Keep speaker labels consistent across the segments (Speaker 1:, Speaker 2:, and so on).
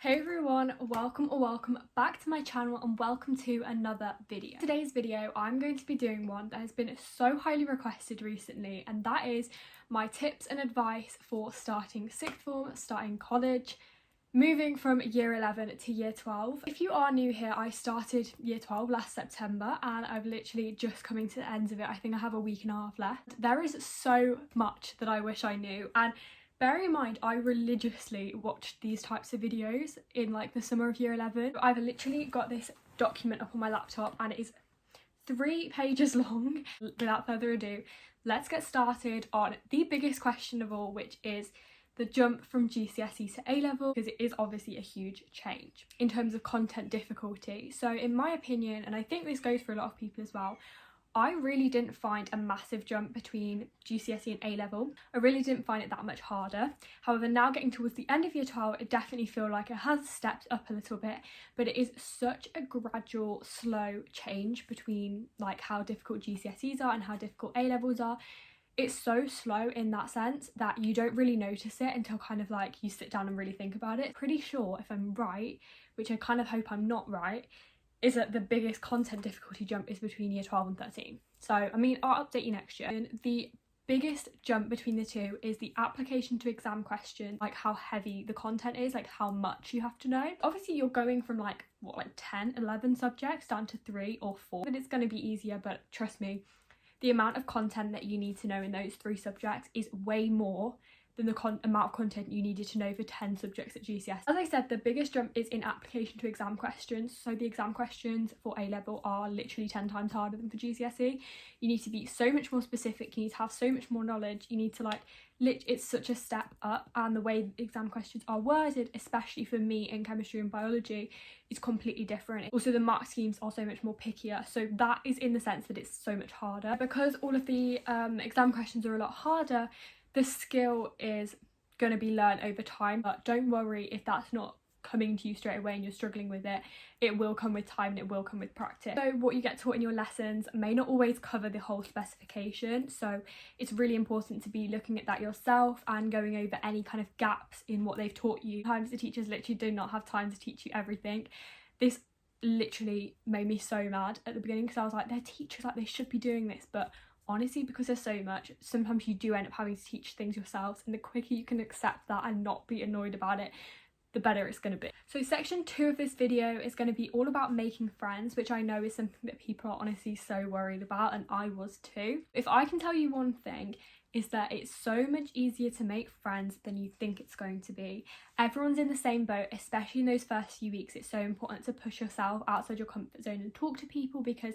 Speaker 1: Hey everyone, welcome back to my channel and welcome to another video. Today's video I'm going to be doing one that has been so highly requested recently, and that is my tips and advice for starting sixth form, starting college, moving from year 11 to year 12. If you are new here, I started year 12 last September and I've literally just coming to the end of it. I think I have a week and a half left. There is so much that I wish I knew, and bearing in mind, I religiously watched these types of videos in like the summer of year 11. I've literally got this document up on my laptop and it is 3 pages long. Without further ado, let's get started on the biggest question of all, which is the jump from GCSE to A-level, because it is obviously a huge change in terms of content difficulty. So in my opinion, and I think this goes for a lot of people as well, I really didn't find a massive jump between GCSE and A-level. I really didn't find it that much harder. However, now getting towards the end of year 12, I definitely feel like it has stepped up a little bit, but it is such a gradual, slow change between like how difficult GCSEs are and how difficult A-levels are. It's so slow in that sense that you don't really notice it until kind of like you sit down and really think about it. Pretty sure, if I'm right, which I kind of hope I'm not right, is that the biggest content difficulty jump is between year 12 and 13. So, I mean, I'll update you next year. And the biggest jump between the two is the application to exam question, like how heavy the content is, like how much you have to know. Obviously, you're going from like, 10, 11 subjects down to 3 or 4. And it's going to be easier, but trust me, the amount of content that you need to know in those 3 subjects is way more than the amount of content you needed to know for 10 subjects at GCSE. As I said, the biggest jump is in application to exam questions. So the exam questions for A-level are literally 10 times harder than for GCSE. You need to be so much more specific, you need to have so much more knowledge, you need to like, it's such a step up, and the way exam questions are worded, especially for me in chemistry and biology, is completely different. Also, the mark schemes are so much more pickier, so that is in the sense that it's so much harder. Because all of the exam questions are a lot harder, the skill is going to be learned over time, but don't worry if that's not coming to you straight away and you're struggling with it. It will come with time and it will come with practice. So what you get taught in your lessons may not always cover the whole specification, so it's really important to be looking at that yourself and going over any kind of gaps in what they've taught you. Sometimes the teachers literally do not have time to teach you everything. This literally made me so mad at the beginning, because I was like, they're teachers, like they should be doing this, but honestly, because there's so much, sometimes you do end up having to teach things yourselves, and the quicker you can accept that and not be annoyed about it, the better it's going to be. So section 2 of this video is going to be all about making friends, which I know is something that people are honestly so worried about, and I was too. If I can tell you one thing, is that it's so much easier to make friends than you think it's going to be. Everyone's in the same boat, especially in those first few weeks. It's so important to push yourself outside your comfort zone and talk to people, because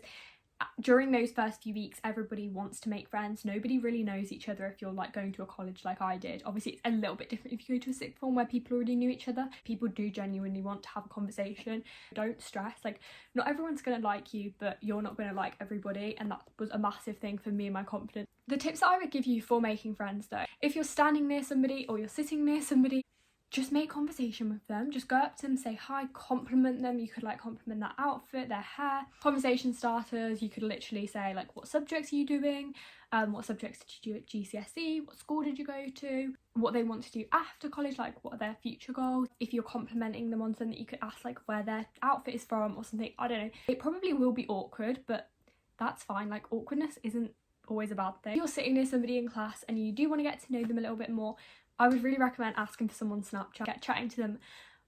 Speaker 1: during those first few weeks everybody wants to make friends. Nobody really knows each other if you're like going to a college like I did. Obviously it's a little bit different if you go to a sixth form where people already knew each other. People do genuinely want to have a conversation. Don't stress, like not everyone's gonna like you, but you're not gonna like everybody, and that was a massive thing for me and my confidence. The tips that I would give you for making friends though, if you're standing near somebody or you're sitting near somebody, just make conversation with them. Just go up to them, say hi, compliment them. You could like compliment their outfit, their hair. Conversation starters, you could literally say like, what subjects are you doing? What subjects did you do at GCSE? What school did you go to? What they want to do after college, like what are their future goals? If you're complimenting them on something, you could ask like where their outfit is from or something. I don't know. It probably will be awkward, but that's fine. Like awkwardness isn't always a bad thing. If you're sitting near somebody in class and you do want to get to know them a little bit more, I would really recommend asking for someone's Snapchat, get chatting to them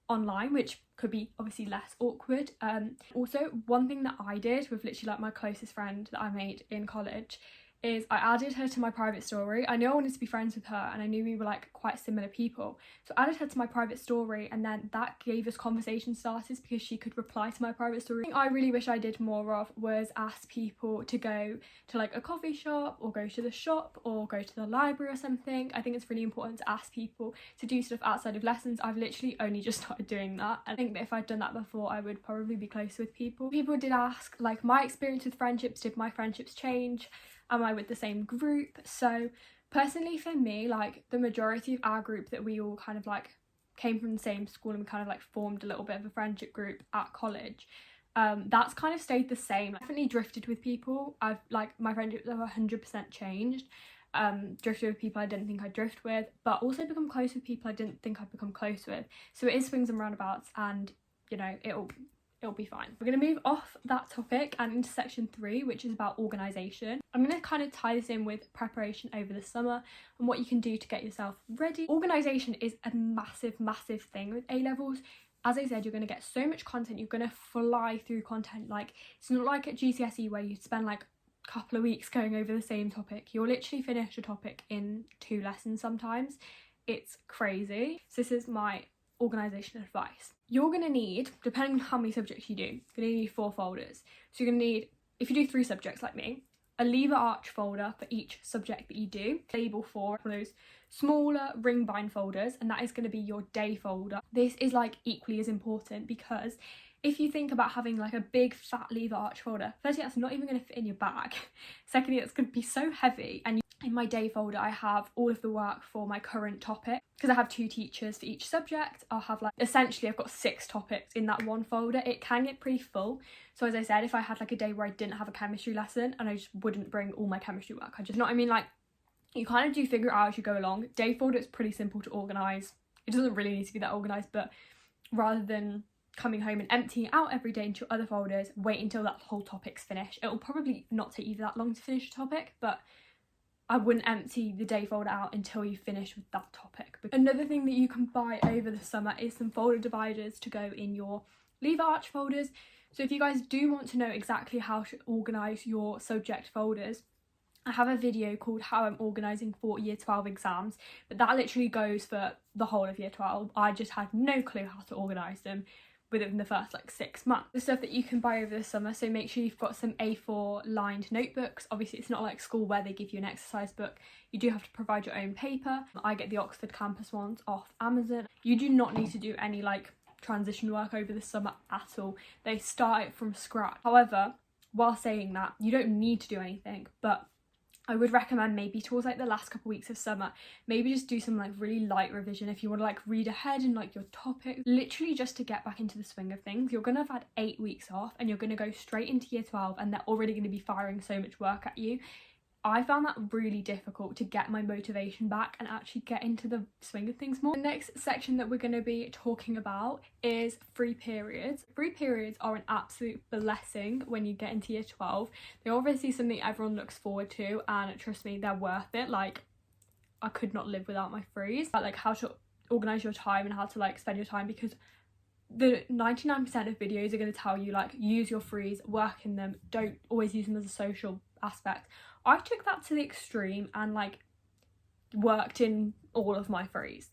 Speaker 1: online, which could be obviously less awkward. Also, one thing that I did with literally like my closest friend that I made in college is I added her to my private story. I knew I wanted to be friends with her and I knew we were like quite similar people, so I added her to my private story, and then that gave us conversation starters because she could reply to my private story. Thing I really wish I did more of was ask people to go to like a coffee shop or go to the shop or go to the library or something. I think it's really important to ask people to do stuff outside of lessons. I've literally only just started doing that. I think that if I'd done that before, I would probably be closer with people. People did ask like my experience with friendships. Did my friendships change? Am I with the same group? So personally for me, like the majority of our group that we all kind of like came from the same school and we kind of like formed a little bit of a friendship group at college. That's kind of stayed the same. I definitely drifted with people. I've like my friendships have 100% changed. drifted with people I didn't think I'd drift with, but also become close with people I didn't think I'd become close with. So it is swings and roundabouts, and you know, it'll be fine. We're going to move off that topic and into section 3, which is about organisation. I'm going to kind of tie this in with preparation over the summer and what you can do to get yourself ready. Organisation is a massive thing with A-levels. As I said, you're going to get so much content, you're going to fly through content. Like, it's not like at GCSE where you spend like a couple of weeks going over the same topic. You'll literally finish a topic in 2 lessons sometimes. It's crazy. So this is my organisation advice. You're going to need, depending on how many subjects you do, you're going to need 4 folders. So you're going to need, if you do 3 subjects like me, a lever arch folder for each subject that you do. Label 4, one of those smaller ring bind folders, and that is going to be your day folder. This is like equally as important, because if you think about having like a big fat lever arch folder, firstly, that's not even going to fit in your bag. Secondly, it's going to be so heavy. And in my day folder, I have all of the work for my current topic. Because I have 2 teachers for each subject, I'll have like, essentially I've got 6 topics in that one folder. It can get pretty full. So as I said, if I had like a day where I didn't have a chemistry lesson and I just wouldn't bring all my chemistry work, I just, you know what I mean? Like, you kind of do figure it out as you go along. Day folder is pretty simple to organise. It doesn't really need to be that organised, but rather than coming home and emptying it out every day into your other folders, wait until that whole topic's finished. It will probably not take you that long to finish a topic, but I wouldn't empty the day folder out until you finish with that topic. Another thing that you can buy over the summer is some folder dividers to go in your lever arch folders. So if you guys do want to know exactly how to organise your subject folders, I have a video called How I'm Organising for Year 12 Exams, but that literally goes for the whole of Year 12. I just had no clue how to organise them within the first like 6 months. The stuff that you can buy over the summer, so make sure you've got some A4 lined notebooks. Obviously it's not like school where they give you an exercise book. You do have to provide your own paper. I get the Oxford campus ones off Amazon. You do not need to do any like transition work over the summer at all. They start it from scratch. However, while saying that, you don't need to do anything, but I would recommend maybe towards like the last couple of weeks of summer, maybe just do some like really light revision if you want to like read ahead in like your topic, literally just to get back into the swing of things. You're going to have had 8 weeks off and you're going to go straight into year 12 and they're already going to be firing so much work at you. I found that really difficult to get my motivation back and actually get into the swing of things more. The next section that we're going to be talking about is free periods. Free periods are an absolute blessing when you get into year 12. They're obviously something everyone looks forward to, and trust me, they're worth it. Like, I could not live without my frees. But like how to organise your time and how to like spend your time, because the 99% of videos are going to tell you like use your frees, work in them, don't always use them as a social aspect. I took that to the extreme and like worked in all of my frees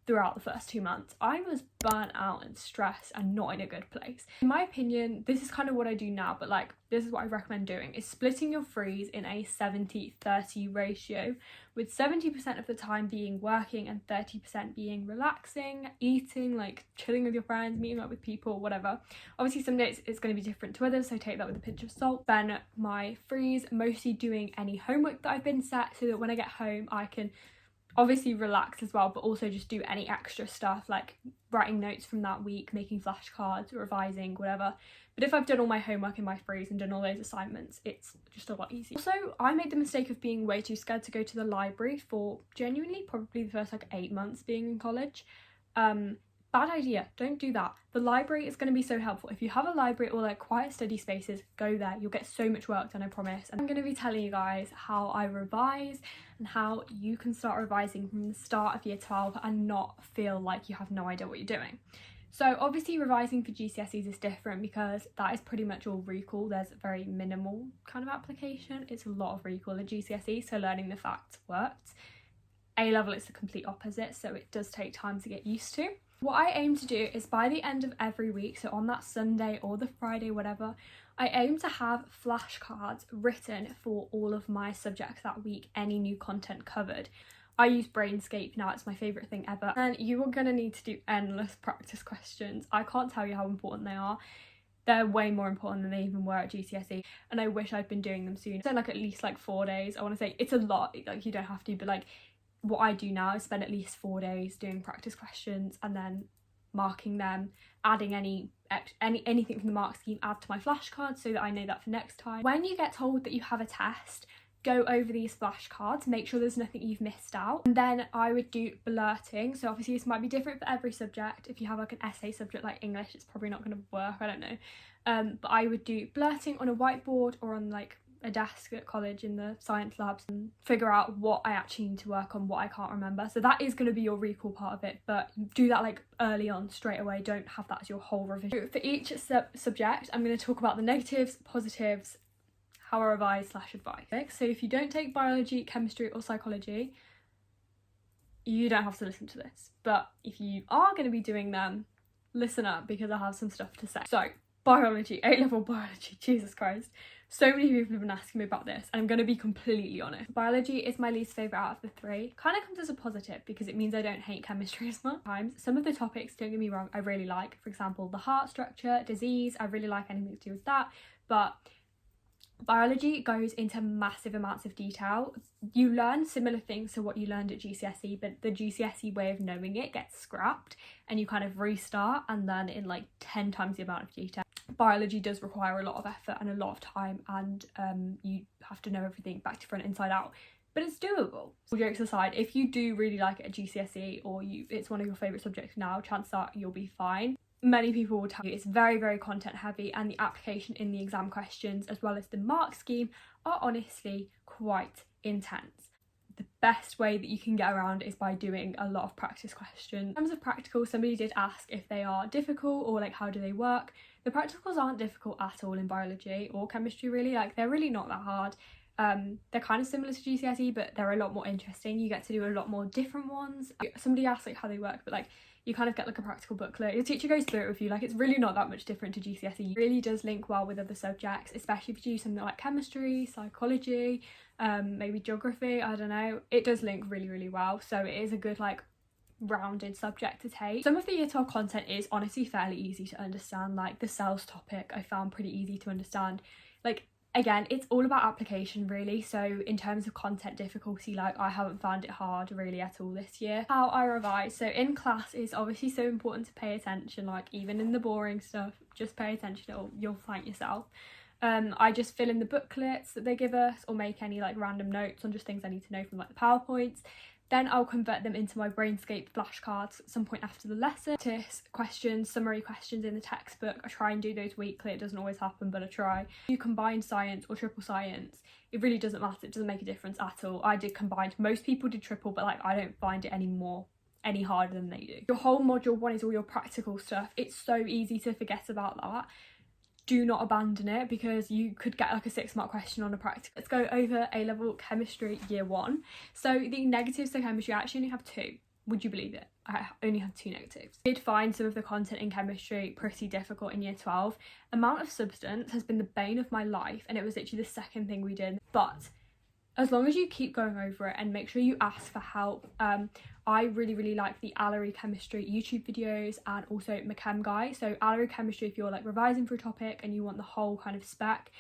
Speaker 1: throughout the first 2 months. I was burnt out and stressed and not in a good place. In my opinion, this is kind of what I do now, but like this is what I recommend doing, is splitting your frees in a 70-30 ratio, with 70% of the time being working and 30% being relaxing, eating, like chilling with your friends, meeting up with people, whatever. Obviously some days it's going to be different to others, so take that with a pinch of salt. Then my frees, mostly doing any homework that I've been set, so that when I get home I can obviously relax as well, but also just do any extra stuff like writing notes from that week, making flashcards, revising, whatever. But if I've done all my homework in my frees and done all those assignments, it's just a lot easier. Also, I made the mistake of being way too scared to go to the library for genuinely probably the first like 8 months being in college. Bad idea, don't do that. The library is going to be so helpful. If you have a library or like quiet study spaces, go there. You'll get so much work done, I promise. And I'm going to be telling you guys how I revise and how you can start revising from the start of year 12 and not feel like you have no idea what you're doing. So obviously revising for GCSEs is different because that is pretty much all recall. There's a very minimal kind of application. It's a lot of recall in GCSE, so learning the facts worked. A level it's the complete opposite, so it does take time to get used to. What I aim to do is by the end of every week, so on that Sunday or the Friday, whatever, I aim to have flashcards written for all of my subjects that week, any new content covered. I use Brainscape now, it's my favourite thing ever. And you are going to need to do endless practice questions. I can't tell you how important they are. They're way more important than they even were at GCSE, and I wish I'd been doing them sooner. So like at least like 4 days. I want to say it's a lot, like you don't have to, but like what I do now is spend at least 4 days doing practice questions and then marking them, adding anything from the mark scheme, add to my flashcards so that I know that for next time. When you get told that you have a test, go over these flashcards, make sure there's nothing you've missed out. And then I would do blurting. So obviously this might be different for every subject. If you have like an essay subject like English, it's probably not going to work, I don't know. But I would do blurting on a whiteboard or on like a desk at college in the science labs and figure out what I actually need to work on, what I can't remember. So that is going to be your recall part of it, but do that like early on straight away. Don't have that as your whole revision. For each subject, I'm going to talk about the negatives, positives, how I revise / advise. So if you don't take biology, chemistry or psychology, you don't have to listen to this. But if you are going to be doing them, listen up because I have some stuff to say. So biology, A-level biology, Jesus Christ. So many people have been asking me about this, and I'm going to be completely honest. Biology is my least favourite out of the three. Kind of comes as a positive because it means I don't hate chemistry as much. Some of the topics, don't get me wrong, I really like. For example, the heart structure, disease, I really like anything to do with that. But biology goes into massive amounts of detail. You learn similar things to what you learned at GCSE, but the GCSE way of knowing it gets scrapped and you kind of restart and learn it in like 10 times the amount of detail. Biology does require a lot of effort and a lot of time, and you have to know everything back to front, inside out, but it's doable. All jokes aside, if you do really like it at GCSE or it's one of your favourite subjects now, chances are you'll be fine. Many people will tell you it's very, very content heavy, and the application in the exam questions as well as the mark scheme are honestly quite intense. The best way that you can get around is by doing a lot of practice questions. In terms of practicals, somebody did ask if they are difficult or like how do they work. The practicals aren't difficult at all in biology or chemistry really, like they're really not that hard. They're kind of similar to GCSE, but they're a lot more interesting. You get to do a lot more different ones. Somebody asked like how they work, but like you kind of get like a practical booklet. Your teacher goes through it with you. Like it's really not that much different to GCSE. It really does link well with other subjects, especially if you do something like chemistry, psychology, maybe geography, I don't know. It does link really, really well. So it is a good like rounded subject to take. Some of the year 12 content is honestly fairly easy to understand. Like the cells topic I found pretty easy to understand. Like again, it's all about application really. So in terms of content difficulty, like I haven't found it hard really at all this year. How I revise, so in class is obviously so important to pay attention. Like even in the boring stuff, just pay attention or you'll find yourself. I just fill in the booklets that they give us or make any like random notes on just things I need to know from like the PowerPoints. Then I'll convert them into my Brainscape flashcards at some point after the lesson. Questions, summary questions in the textbook. I try and do those weekly. It doesn't always happen, but I try. You combine science or triple science, it really doesn't matter. It doesn't make a difference at all. I did combined. Most people did triple, but like I don't find it any harder than they do. Your whole module 1 is all your practical stuff. It's so easy to forget about that. Do not abandon it because you could get like a 6-mark question on a practical. Let's go over A-level chemistry year 1. So the negatives to chemistry, I actually only have 2. Would you believe it? I only have 2 negatives. I did find some of the content in chemistry pretty difficult in year 12. Amount of substance has been the bane of my life, and it was literally the second thing we did. But as long as you keep going over it and make sure you ask for help. I really like the Allery Chemistry YouTube videos and also McChem Guy. So Allery Chemistry if you're like revising for a topic and you want the whole kind of spec,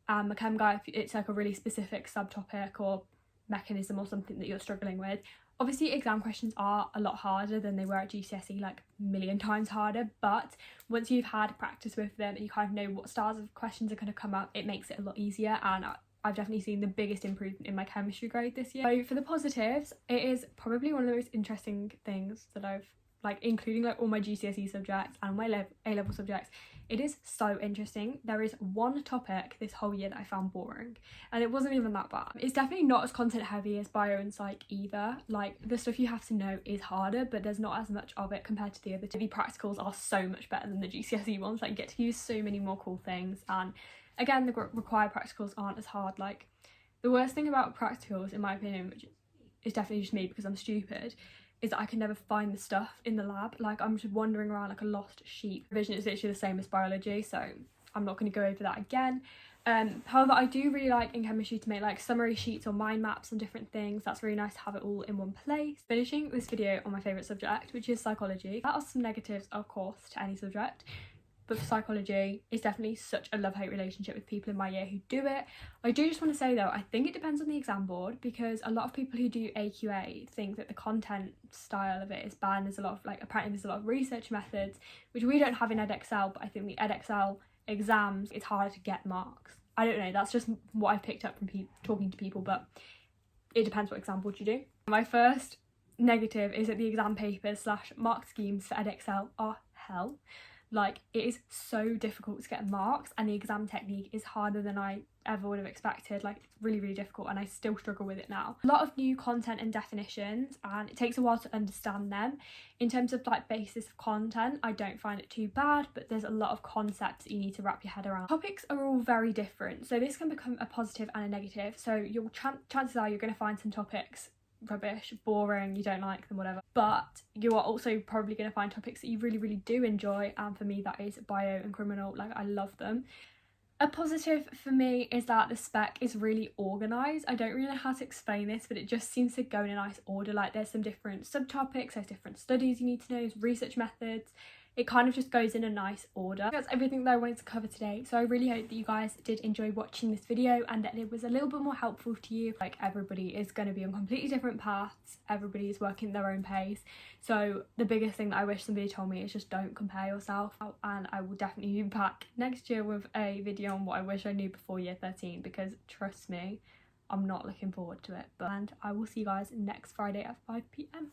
Speaker 1: McChem Guy if it's like a really specific subtopic or mechanism or something that you're struggling with. Obviously exam questions are a lot harder than they were at GCSE, like a million times harder, but once you've had practice with them and you kind of know what styles of questions are going to come up, it makes it a lot easier, and I've definitely seen the biggest improvement in my chemistry grade this year. So for the positives, it is probably one of the most interesting things that I've like, including like all my GCSE subjects and my A-level subjects. It is so interesting. There is one topic this whole year that I found boring, and it wasn't even that bad. It's definitely not as content heavy as bio and psych either. Like the stuff you have to know is harder, but there's not as much of it compared to the other two. The practicals are so much better than the GCSE ones. Like you get to use so many more cool things, and again, the required practicals aren't as hard. Like the worst thing about practicals, in my opinion, which is definitely just me because I'm stupid, is that I can never find the stuff in the lab. Like I'm just wandering around like a lost sheep. Revision is literally the same as biology, so I'm not going to go over that again. However, I do really like in chemistry to make like summary sheets or mind maps and different things. That's really nice to have it all in one place. Finishing this video on my favourite subject, which is psychology. That are some negatives, of course, to any subject. But for psychology, it's definitely such a love-hate relationship with people in my year who do it. I do just want to say though, I think it depends on the exam board, because a lot of people who do AQA think that the content style of it is bad. There's a lot of like, apparently there's a lot of research methods, which we don't have in Edexcel, but I think the Edexcel exams, it's harder to get marks. I don't know, that's just what I've picked up from talking to people, but it depends what exam you do. My first negative is that the exam papers / mark schemes for Edexcel are hell. Like, it is so difficult to get marks, and the exam technique is harder than I ever would have expected. Like, it's really, really difficult, and I still struggle with it now. A lot of new content and definitions, and it takes a while to understand them. In terms of like basis of content, I don't find it too bad, but there's a lot of concepts that you need to wrap your head around. Topics are all very different, so this can become a positive and a negative. So your chances are you're going to find some topics rubbish, boring, you don't like them, whatever, but you are also probably going to find topics that you really, really do enjoy, and for me that is bio and criminal. Like, I love them. A positive for me is that the spec is really organised. I don't really know how to explain this, but it just seems to go in a nice order. Like, there's some different subtopics, there's different studies you need to know, there's research methods. It kind of just goes in a nice order. That's everything that I wanted to cover today, so I really hope that you guys did enjoy watching this video and that it was a little bit more helpful to you. Like, everybody is going to be on completely different paths, everybody is working at their own pace, so the biggest thing that I wish somebody told me is just don't compare yourself. And I will definitely be back next year with a video on what I wish I knew before year 13, because trust me, I'm not looking forward to it. And I will see you guys next Friday at 5 PM.